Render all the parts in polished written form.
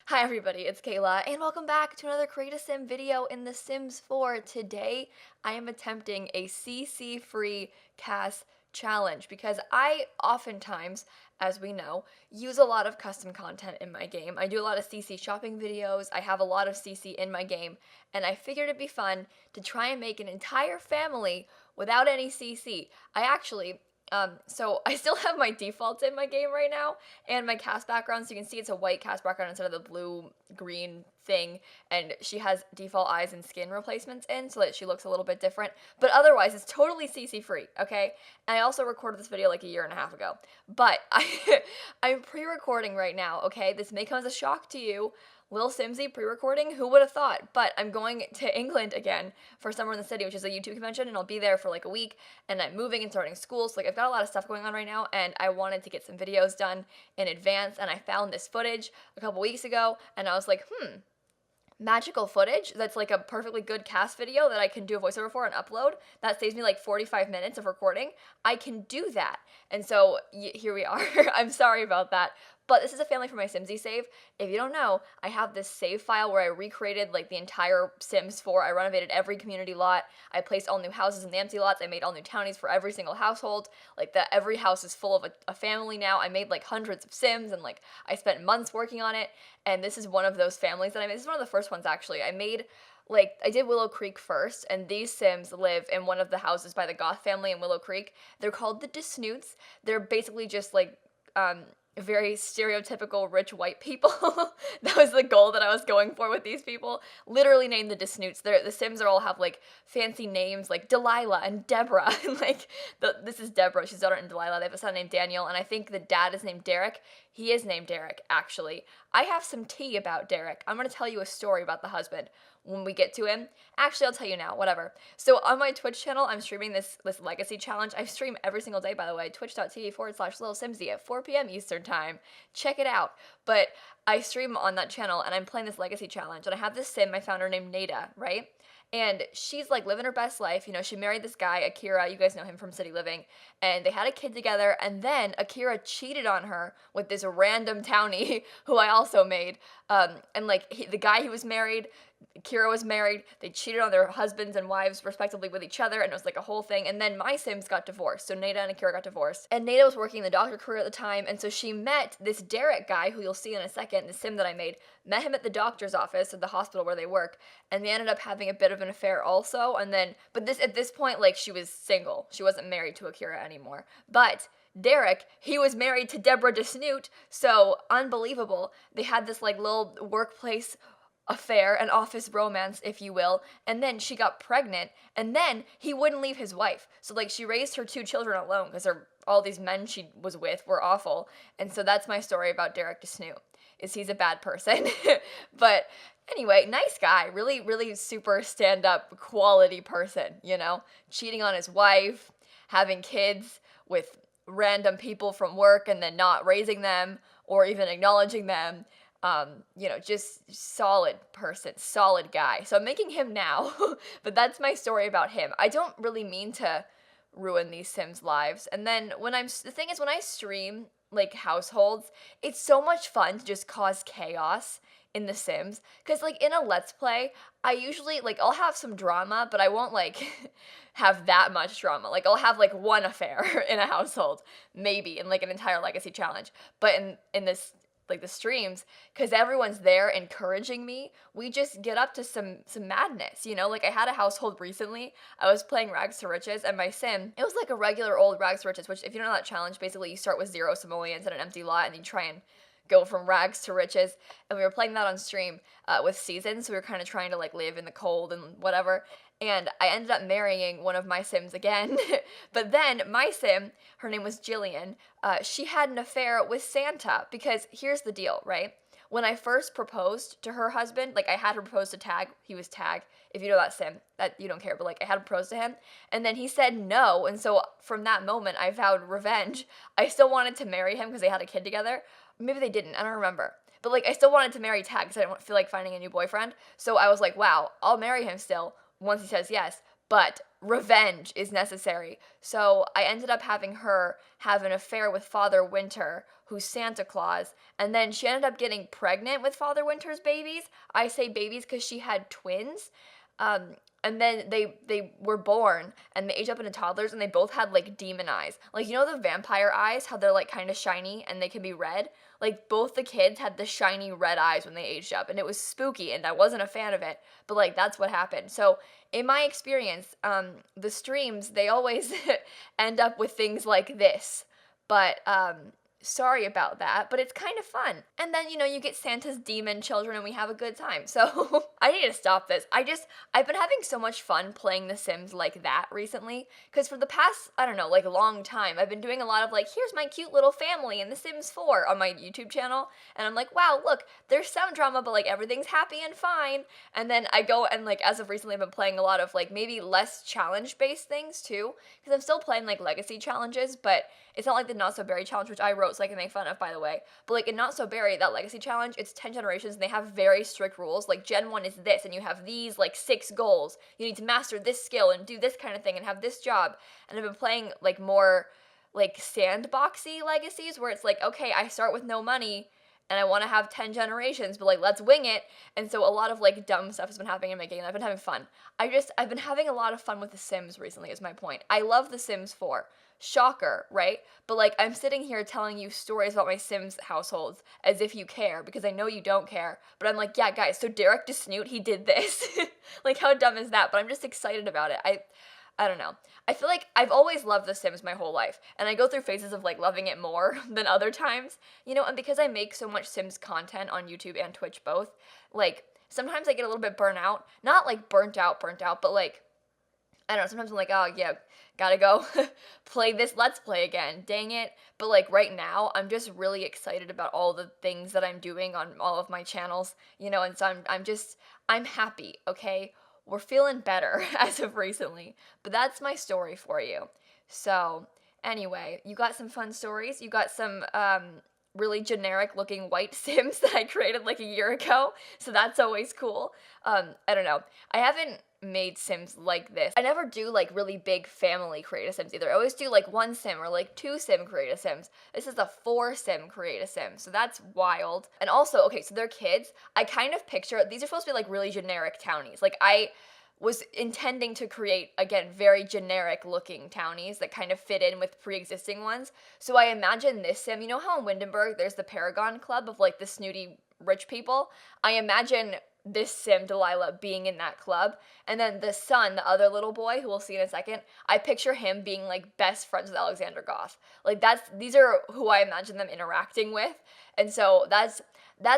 Hi everybody, it's Kayla, and welcome back to another Create a Sim video in The Sims 4. Today, I am attempting a CC-free CAS challenge because I oftentimes, as we know, use a lot of custom content in my game. I do a lot of CC shopping videos, I have a lot of CC in my game, and I figured it'd be fun to try and make an entire family without any CC. So I still have my defaults in my game right now, and my cast background, so you can see it's a white cast background instead of the blue-green thing, and she has default eyes and skin replacements in so that she looks a little bit different, but otherwise it's totally CC free, okay? And I also recorded this video like a year and a half ago, but I'm pre-recording right now, okay? This may come as a shock to you, lilsimsie pre-recording, who would have thought? But I'm going to England again for Summer in the City, which is a YouTube convention, and I'll be there for like a week, and I'm moving and starting school, so like I've got a lot of stuff going on right now, and I wanted to get some videos done in advance, and I found this footage a couple weeks ago, and I was like, magical footage that's like a perfectly good cast video that I can do a voiceover for and upload. That saves me like 45 minutes of recording. I can do that. And so here we are. I'm sorry about that. But this is a family for my Simsie save. If you don't know, I have this save file where I recreated like the entire Sims 4. I renovated every community lot. I placed all new houses in the empty lots. I made all new townies for every single household. Like that, every house is full of a family now. I made like hundreds of Sims and like I spent months working on it. And this is one of those families that I made. This is one of the first ones actually. I did Willow Creek first, and these Sims live in one of the houses by the Goth family in Willow Creek. They're called the Desnoots. They're basically just like very stereotypical rich white people. That was the goal that I was going for with these people. Literally named the Desnoots. The Sims all have like fancy names like Delilah and Deborah. And like this is Deborah, she's daughter named Delilah. They have a son named Daniel, and I think the dad is named Derek. He is named Derek, actually. I have some tea about Derek. I'm gonna tell you a story about the husband when we get to him. Actually, I'll tell you now, whatever. So on my Twitch channel, I'm streaming this legacy challenge. I stream every single day, by the way, twitch.tv/lilsimsie at 4 p.m. Eastern time. Check it out. But I stream on that channel, and I'm playing this legacy challenge, and I have this sim I found her named Nada, right? And she's like living her best life. You know, she married this guy, Akira. You guys know him from City Living. And they had a kid together. And then Akira cheated on her with this random townie who I also made. And like the guy he was married, Kira was married, they cheated on their husbands and wives respectively with each other, and it was like a whole thing. And then my Sims got divorced, so Nada and Akira got divorced. And Nada was working in the doctor career at the time, and so she met this Derek guy, who you'll see in a second, the Sim that I made, met him at the doctor's office at the hospital where they work, and they ended up having a bit of an affair also, and then, at this point, like, she was single. She wasn't married to Akira anymore. But Derek, he was married to Deborah Desnoot, so unbelievable. They had this like little workplace affair, an office romance, if you will, and then she got pregnant, and then he wouldn't leave his wife. So like she raised her two children alone because all these men she was with were awful. And so that's my story about Derek Desnoot. Is he's a bad person. But anyway, nice guy, really, really super stand-up quality person, you know? Cheating on his wife, having kids with random people from work and then not raising them or even acknowledging them. Just solid person, solid guy. So I'm making him now, but that's my story about him. I don't really mean to ruin these Sims' lives. And then the thing is, when I stream like households, it's so much fun to just cause chaos in The Sims. Because like in a Let's Play, I usually like I'll have some drama, but I won't like have that much drama. Like I'll have like one affair in a household, maybe in like an entire legacy challenge. But in this like the streams, because everyone's there encouraging me, we just get up to some madness, you know? Like I had a household recently, I was playing Rags to Riches, and my sim, it was like a regular old Rags to Riches, which if you don't know that challenge, basically you start with 0 simoleons and an empty lot, and you try and go from rags to riches, and we were playing that on stream with seasons, so we were kind of trying to like live in the cold and whatever, and I ended up marrying one of my Sims again. But then my Sim, her name was Jillian, she had an affair with Santa, because here's the deal, right? When I first proposed to her husband, like I had her propose to Tag, he was Tag, if you know that Sim, that you don't care, but like I had proposed to him, and then he said no, and so from that moment I vowed revenge. I still wanted to marry him because they had a kid together. Maybe they didn't, I don't remember. But like I still wanted to marry Tag because I didn't feel like finding a new boyfriend, so I was like, wow, I'll marry him still once he says yes, but revenge is necessary. So I ended up having her have an affair with Father Winter, who's Santa Claus, and then she ended up getting pregnant with Father Winter's babies. I say babies because she had twins. And then they were born and they aged up into toddlers and they both had like demon eyes. Like, you know the vampire eyes, how they're like kind of shiny and they can be red? Like both the kids had the shiny red eyes when they aged up and it was spooky and I wasn't a fan of it, but like that's what happened. So in my experience, the streams, they always end up with things like this. But sorry about that, but it's kind of fun. And then, you get Santa's demon children and we have a good time. So I need to stop this. I've been having so much fun playing The Sims like that recently. Because for the past, I don't know, like long time, I've been doing a lot of like, here's my cute little family in The Sims 4 on my YouTube channel. And I'm like, wow, look, there's some drama, but like everything's happy and fine. And then I go and like, as of recently, I've been playing a lot of like maybe less challenge-based things too. Because I'm still playing like legacy challenges, but it's not like the Not So Berry challenge, which I wrote so I can make fun of, by the way. But like in Not So Berry, that legacy challenge, it's 10 generations and they have very strict rules. Like Gen 1 is this, and you have these like 6 goals. You need to master this skill and do this kind of thing and have this job. And I've been playing like more like sandboxy legacies where it's like, okay, I start with no money and I want to have 10 generations, but like let's wing it. And so a lot of like dumb stuff has been happening in my game. I've been having fun. I've been having a lot of fun with The Sims recently is my point. I love The Sims 4. Shocker, right? But like I'm sitting here telling you stories about my Sims households as if you care, because I know you don't care. But I'm like, yeah, guys, so Derek DeSnoot, he did this. Like how dumb is that? But I'm just excited about it. I don't know. I feel like I've always loved The Sims my whole life, and I go through phases of like loving it more than other times, and because I make so much Sims content on YouTube and Twitch both, like sometimes I get a little bit burnt out. Not like burnt out, but like I don't know, sometimes I'm like, oh yeah, gotta go play this Let's Play again, dang it. But like right now, I'm just really excited about all the things that I'm doing on all of my channels, and so I'm happy, okay? We're feeling better as of recently. But that's my story for you. So anyway, you got some fun stories. You got some really generic looking white Sims that I created like a year ago. So that's always cool. I don't know. I haven't made Sims like this. I never do like really big family create a Sims either. I always do like 1 Sim or like 2 Sim create a Sims. This is a 4 Sim create a Sim. So that's wild. And also, okay, so they're kids. I kind of picture, these are supposed to be like really generic townies. Like I was intending to create, again, very generic looking townies that kind of fit in with pre-existing ones. So I imagine this Sim, you know how in Windenburg there's the Paragon Club of like the snooty rich people? I imagine this Sim, Delilah, being in that club. And then the son, the other little boy, who we'll see in a second, I picture him being like best friends with Alexander Goth. Like these are who I imagine them interacting with. And so that's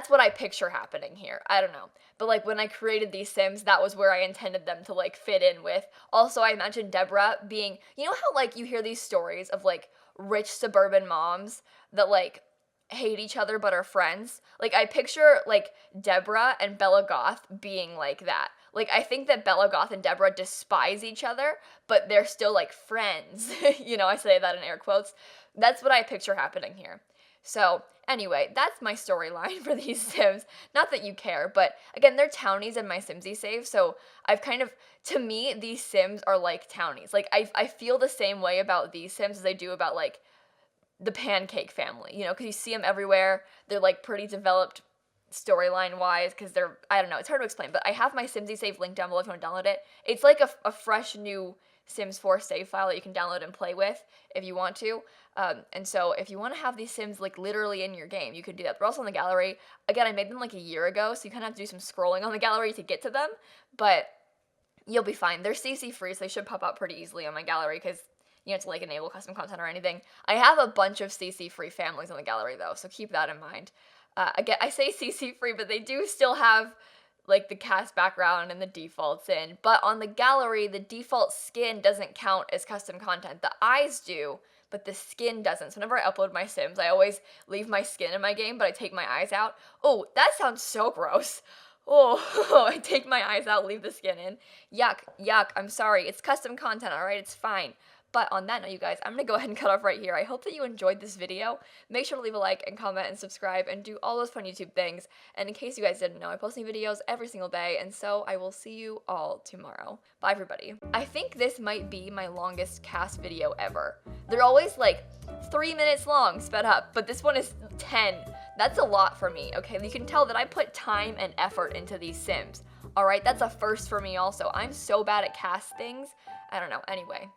what I picture happening here. I don't know. But like when I created these Sims, that was where I intended them to like fit in with. Also, I imagine Deborah being, you know how like you hear these stories of like rich suburban moms that like hate each other but are friends? Like I picture like Deborah and Bella Goth being like that. Like I think that Bella Goth and Deborah despise each other, but they're still like friends. I say that in air quotes. That's what I picture happening here. So anyway, that's my storyline for these Sims. Not that you care, but again, they're townies in my Simsie save, so I've kind of, to me, these Sims are like townies. Like I feel the same way about these Sims as I do about like the Pancake family, because you see them everywhere. They're like pretty developed storyline wise, because I don't know, it's hard to explain, but I have my Simsie save link down below if you want to download it. It's like a fresh new Sims 4 save file that you can download and play with if you want to. And so if you want to have these Sims like literally in your game, you can do that. They're also in the gallery. Again, I made them like a year ago, so you kind of have to do some scrolling on the gallery to get to them, but you'll be fine. They're CC free, so they should pop up pretty easily on my gallery, because you have to like enable custom content or anything. I have a bunch of CC free families on the gallery though, so keep that in mind. Again, I say CC free, but they do still have like the cast background and the defaults in, but on the gallery, the default skin doesn't count as custom content. The eyes do, but the skin doesn't. So whenever I upload my Sims, I always leave my skin in my game, but I take my eyes out. Oh, that sounds so gross. Oh, I take my eyes out, leave the skin in. Yuck, yuck, I'm sorry. It's custom content, all right? It's fine. But on that note, you guys, I'm gonna go ahead and cut off right here. I hope that you enjoyed this video. Make sure to leave a like and comment and subscribe and do all those fun YouTube things. And in case you guys didn't know, I post new videos every single day, and so I will see you all tomorrow. Bye, everybody. I think this might be my longest cast video ever. They're always like 3 minutes long, sped up, but this one is 10. That's a lot for me, okay? You can tell that I put time and effort into these Sims. All right, that's a first for me also. I'm so bad at cast things. I don't know. Anyway.